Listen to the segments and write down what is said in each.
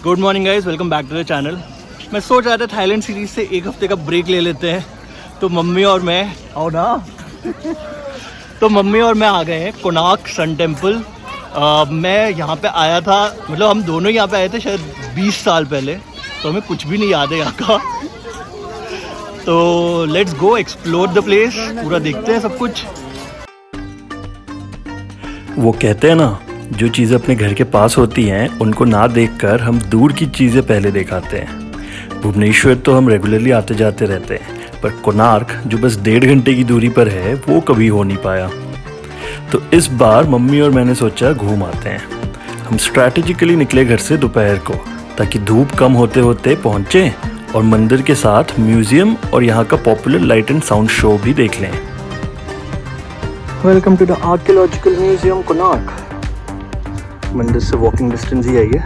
Good morning guys, welcome back to the channel. मैं सोच रहा था थाईलैंड सीरीज से एक हफ्ते का ब्रेक ले लेते हैं, तो मम्मी और मैं आओ ना तो मम्मी और मैं आ गए हैं कोणार्क सन टेम्पल। मैं यहाँ पे आया था, मतलब हम दोनों यहाँ पे आए थे शायद 20 साल पहले, तो हमें कुछ भी नहीं याद है यहाँ का। तो let's go explore the place, पूरा देखते हैं सब कुछ। वो कहते हैं ना, जो चीज़ें अपने घर के पास होती हैं उनको ना देखकर हम दूर की चीज़ें पहले दिखाते हैं। भुवनेश्वर तो हम रेगुलरली आते जाते रहते हैं, पर कोणार्क जो बस 1.5 घंटे की दूरी पर है वो कभी हो नहीं पाया। तो इस बार मम्मी और मैंने सोचा घूम आते हैं। हम स्ट्रैटेजिकली निकले घर से दोपहर को, ताकि धूप कम होते होते पहुँचें और मंदिर के साथ म्यूजियम और यहाँ का popular light and sound show भी देख लें। Welcome to the archaeological museum Konark. मंदिर से वॉकिंग डिस्टेंस ही है ये।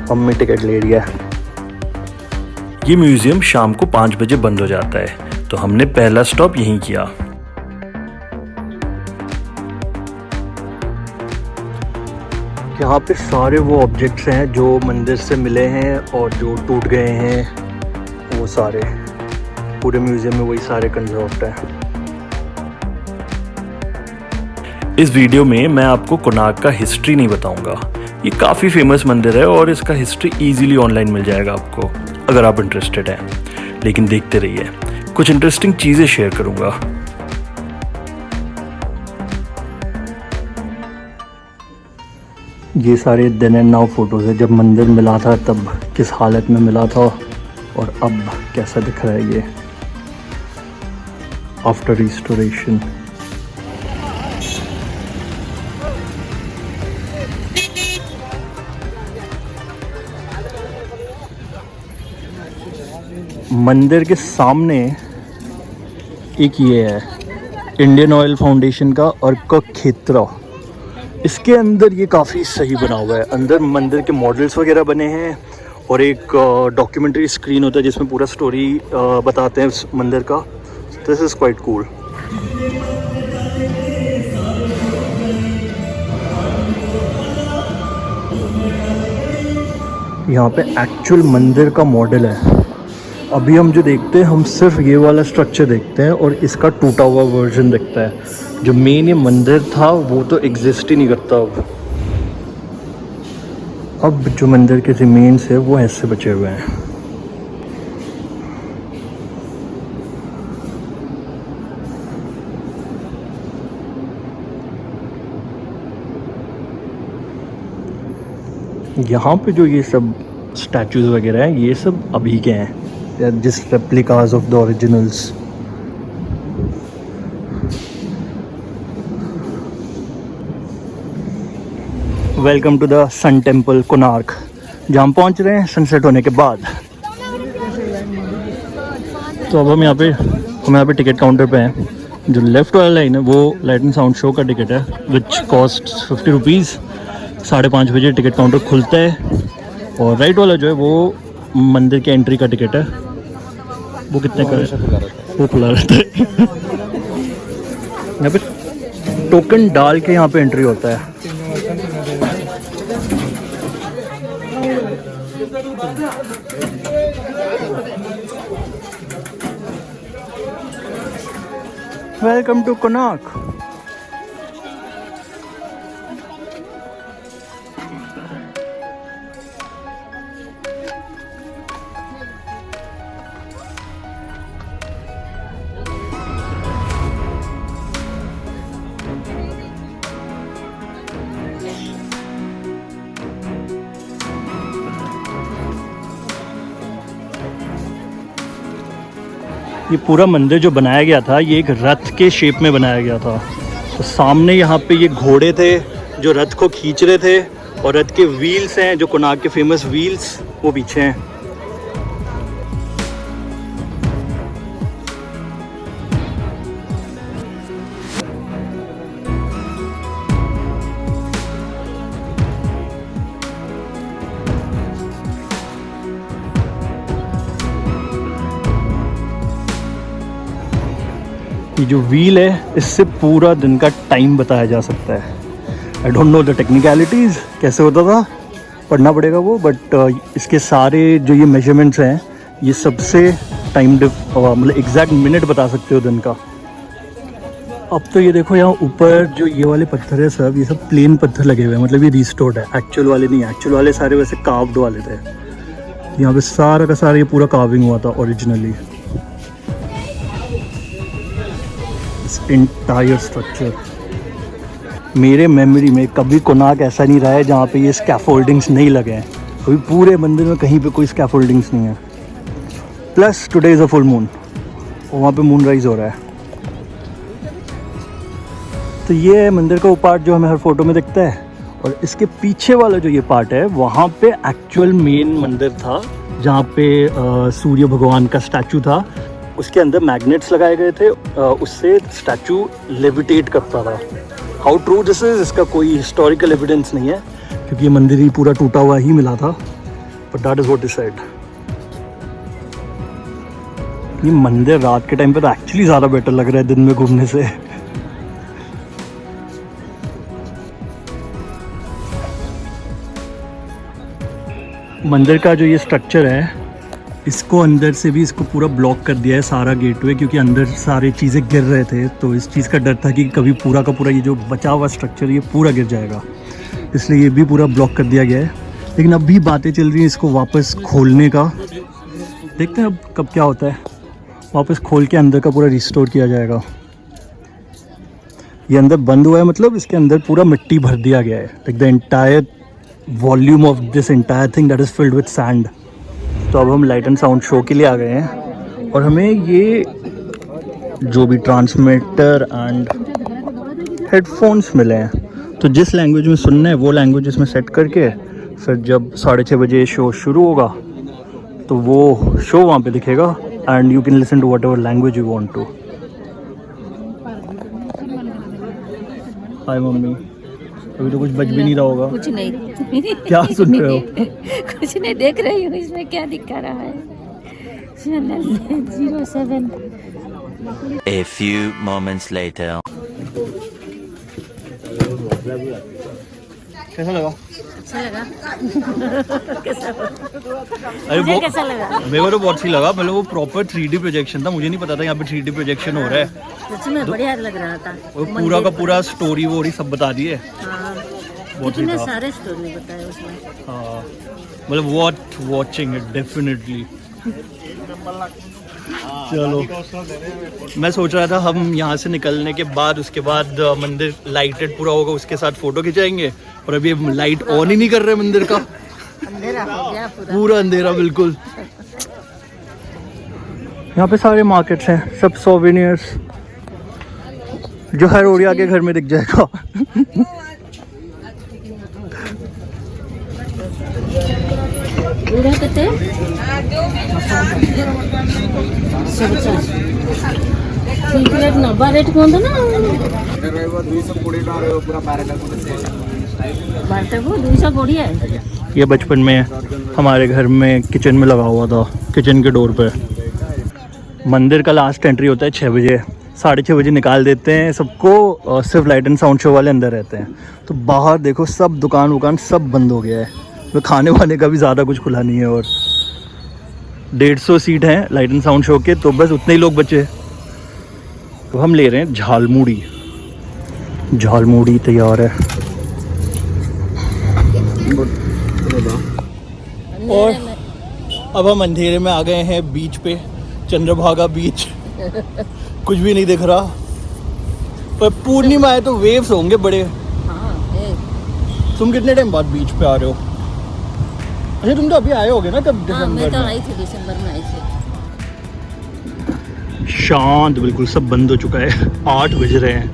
मम्मी टिकट ले रही है। ये म्यूजियम शाम को 5 बजे बंद हो जाता है, तो हमने पहला स्टॉप यहीं किया। यहाँ पे सारे वो ऑब्जेक्ट्स हैं जो मंदिर से मिले हैं और जो टूट गए हैं, वो सारे पूरे म्यूजियम में वही सारे कंजर्व्ड हैं। इस वीडियो में मैं आपको कोणार्क का हिस्ट्री नहीं बताऊंगा। ये काफ़ी फेमस मंदिर है और इसका हिस्ट्री इजीली ऑनलाइन मिल जाएगा आपको, अगर आप इंटरेस्टेड हैं। लेकिन देखते रहिए, कुछ इंटरेस्टिंग चीज़ें शेयर करूंगा। ये सारे देन एंड नाउ फोटोज़ है, जब मंदिर मिला था तब किस हालत में मिला था और अब कैसा दिख रहा है ये आफ्टर रिस्टोरेशन। मंदिर के सामने एक ये है इंडियन ऑयल फाउंडेशन का अर्क का क्षेत्र। इसके अंदर ये काफ़ी सही बना हुआ है। अंदर मंदिर के मॉडल्स वगैरह बने हैं और एक डॉक्यूमेंट्री स्क्रीन होता है जिसमें पूरा स्टोरी बताते हैं उस मंदिर का। This is quite cool. यहाँ पे एक्चुअल मंदिर का मॉडल है। अभी हम जो देखते हैं, हम सिर्फ ये वाला स्ट्रक्चर देखते हैं और इसका टूटा हुआ वर्जन दिखता है। जो मेन ये मंदिर था वो तो एग्जिस्ट ही नहीं करता अब जो मंदिर के रिमेन्स है वो ऐसे बचे हुए हैं। यहाँ पे जो ये सब स्टैचूज वगैरह हैं, ये सब अभी के हैं, just replicas of the originals. Welcome to the sun temple Konark, जहाँ हम पहुँच रहे हैं सनसेट होने के बाद। तो अब हम यहाँ पे टिकट काउंटर पे हैं। जो लेफ़्ट वाला लाइन है वो लाइट एंड साउंड शो का टिकट है, विच कॉस्ट 50 रुपीज़। 5:30 बजे टिकट काउंटर खुलता है। और राइट वाला जो है वो मंदिर के एंट्री का टिकट है। वो कितने का है? वो खुला रहता है। यहाँ पे टोकन डाल के यहाँ पे एंट्री होता है। Welcome to Konark. ये पूरा मंदिर जो बनाया गया था ये एक रथ के शेप में बनाया गया था। तो सामने यहाँ पे ये घोड़े थे जो रथ को खींच रहे थे, और रथ के व्हील्स हैं जो कोणार्क के फेमस व्हील्स, वो पीछे हैं। ये जो व्हील है इससे पूरा दिन का टाइम बताया जा सकता है। I don't know the technicalities कैसे होता था, पढ़ना पड़ेगा वो, बट इसके सारे जो ये मेजरमेंट्स हैं ये सबसे टाइम मतलब एग्जैक्ट मिनट बता सकते हो दिन का। अब तो ये देखो यहाँ ऊपर जो ये वाले पत्थर है सब, ये सब प्लेन पत्थर लगे हुए हैं, मतलब ये रिस्टोर्ड है, एक्चुअल वाले नहीं। एक्चुअल वाले सारे वैसे कार्व्ड वाले थे। यहाँ पे सारा का सारा ये पूरा कार्विंग हुआ था ओरिजिनली, इस एंटायर स्ट्रक्चर। मेरे मेमोरी में कभी कोणार्क ऐसा नहीं रहा है जहाँ पे ये स्कैफोल्डिंग्स नहीं लगे हैं। अभी पूरे मंदिर में कहीं पे कोई स्कैफोल्डिंग्स नहीं है। Plus today is a full moon, और वहाँ पे मून राइज हो रहा है। तो ये है मंदिर का वो पार्ट जो हमें हर फोटो में दिखता है, और इसके पीछे वाला जो ये पार्ट है वहाँ पे एक्चुअल मेन मंदिर था, जहाँ पे सूर्य भगवान का स्टैचू था। उसके अंदर मैग्नेट्स लगाए गए थे, उससे स्टैचू लेविटेट करता था। हाउ ट्रू दिस इज, इसका कोई हिस्टोरिकल एविडेंस नहीं है, क्योंकि ये मंदिर ही पूरा टूटा हुआ ही मिला था, but that is what is said. ये मंदिर रात के टाइम पे तो एक्चुअली ज़्यादा बेटर लग रहा है दिन में घूमने से। मंदिर का जो ये स्ट्रक्चर है, इसको अंदर से भी इसको पूरा ब्लॉक कर दिया है सारा गेटवे, क्योंकि अंदर सारी चीज़ें गिर रहे थे। तो इस चीज़ का डर था कि कभी पूरा का पूरा ये जो बचा हुआ स्ट्रक्चर ये पूरा गिर जाएगा, इसलिए ये भी पूरा ब्लॉक कर दिया गया है। लेकिन अब भी बातें चल रही हैं इसको वापस खोलने का। देखते हैं अब कब क्या होता है। वापस खोल के अंदर का पूरा रिस्टोर किया जाएगा। ये अंदर बंद हुआ है, मतलब इसके अंदर पूरा मिट्टी भर दिया गया है। Like the entire volume of this entire thing that is filled with sand. तो अब हम लाइट एंड साउंड शो के लिए आ गए हैं, और हमें ये जो भी ट्रांसमीटर एंड हेडफोन्स मिले हैं, तो जिस लैंग्वेज में सुनना है वो लैंग्वेज इसमें सेट करके फिर जब 6:30 बजे शो शुरू होगा तो वो शो वहाँ पे दिखेगा, and you can listen to whatever language you want to. Hi mummy, अभी तो कुछ बच भी नहीं रहा होगा। कुछ नहीं। क्या सुन रहे हो? कुछ नहीं, देख रही हूँ इसमें क्या दिखा रहा है। Channel 07। A few moments later. कैसा लगा? अच्छा लगा। कैसा अरे मुझे वो कैसा लगा? मेरे को तो बहुत सही लगा। मतलब वो प्रॉपर 3D प्रोजेक्शन था, मुझे नहीं पता था यहाँ पे 3D प्रोजेक्शन हो रहा है। सच में बढ़िया लग रहा था। वो पूरा का पूरा स्टोरी वोरी सब बता दिए। हाँ, बहुत सही कितने था। सारे स्टोरी बताए उसमें। हाँ, मतलब वॉट वॉचिंग इट डेफिनेटली। चलो, मैं सोच रहा था हम यहाँ से निकलने के बाद उसके बाद मंदिर लाइटेड पूरा होगा, उसके साथ फोटो खिंचाएंगे, और अभी लाइट ऑन ही नहीं कर रहे मंदिर का। अंधेरा हो गया पूरा। पूरा अंधेरा बिल्कुल। यहाँ पे सारे मार्केट्स हैं, सब सोवेनियर्स, जो हर ओरिया के घर में दिख जाएगा। पूरा कितने? 150। ठीक रेट नब्बा रेट कौन था ना? 220 है। ये बचपन में हमारे घर में किचन में लगा हुआ था, किचन के डोर पे। मंदिर का लास्ट एंट्री होता है 6 बजे, 6:30 बजे निकाल देते हैं सबको। सिर्फ लाइट एंड साउंड शो वाले अंदर रहते हैं। तो बाहर देखो सब दुकान वुकान सब बंद हो गया है, तो खाने वाने का भी ज़्यादा कुछ खुला नहीं है। और 150 सीट हैं लाइट एंड साउंड शो के, तो बस उतने ही लोग बचे। तो हम ले रहे हैं झालमुड़ी। झालमुड़ी तैयार है। और अब हम अंधेरे में आ गए हैं बीच पे, चंद्रभागा बीच। कुछ भी नहीं दिख रहा, पर पूर्णिमा है तो वेव्स होंगे बड़े। हाँ, तुम कितने टाइम बाद बीच पे आ रहे हो? अच्छा, तुम तो अभी आए होगे ना, कब? हाँ, मैं दिसंबर तो में। आई थी, दिसंबर में आई थी। शांत बिल्कुल, सब बंद हो चुका है। 8 बज रहे हैं।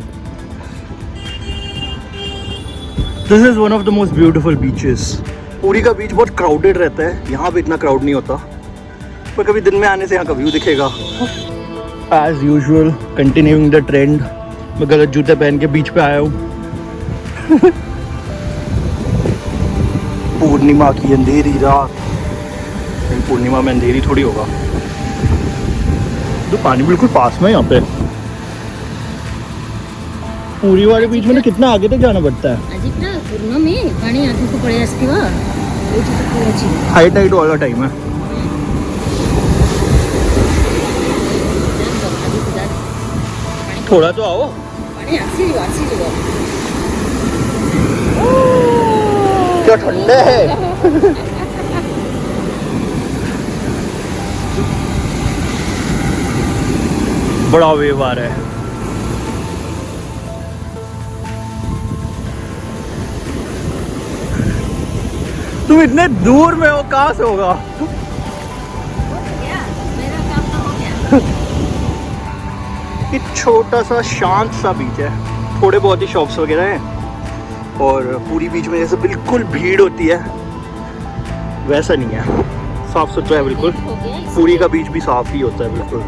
This is one of the most beautiful beaches. Puri का बीच बहुत क्राउडेड रहता है, यहाँ पे इतना क्राउड नहीं होता, पर कभी दिन में आने से यहाँ का व्यू दिखेगा। As usual continuing the trend, मैं गलत जूते पहन के बीच पे आया हूँ। पूर्णिमा की अंधेरी रात। लेकिन पूर्णिमा में अंधेरी थोड़ी होगा। तो पानी बिल्कुल पास में यहाँ पे। पूरी वाले बीच में तो कितना आगे तक जाना पड़ता है? अजीब ना पूर्ण में पानी आगे को पड़े आसती हुआ हाई टाइड वाला टाइम है। थोड़ा तो आओ। पानी आसी जो क्या ठंडे है। बड़ा वेव आ रहा है। तुम इतने दूर में हो, कहाँ से होगा? मेरा काम तो हो गया। ये छोटा सा शांत सा बीच है, थोड़े बहुत ही शॉप्स वगैरह हैं और पूरी बीच में जैसे बिल्कुल भीड़ होती है वैसा नहीं है, साफ सुथरा है बिल्कुल। पूरी का बीच भी साफ ही होता है बिल्कुल।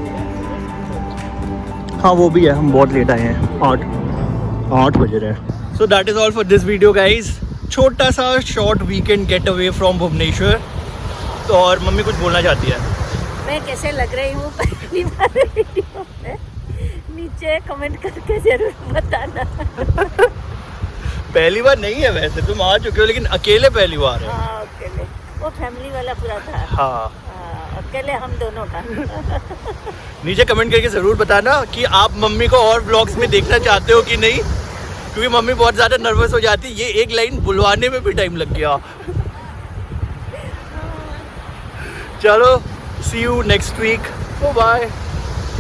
हाँ वो भी है, हम बहुत लेट आए हैं, 8 बजे रहे। So that is all for this video guys. छोटा सा short weekend getaway from Bhubaneswar. तो और मम्मी कुछ बोलना चाहती है? मैं कैसे लग रही हूँ पहली बार वीडियो में, नीचे कमेंट करके जरूर बताना। पहली बार नहीं है वैसे, तुम आ चुके हो लेकिन अकेले पहली बार है। हाँ अकेले, वो फैमिली वाला पूरा था। हाँ अकेले हम दोनों का। नीचे कमेंट करके ज़रूर बताना कि आप मम्मी को और व्लॉग्स में देखना चाहते हो कि नहीं, क्योंकि मम्मी बहुत ज़्यादा नर्वस हो जाती है। ये एक लाइन बुलवाने में भी टाइम लग गया। चलो सी यू नेक्स्ट वीक, बाय।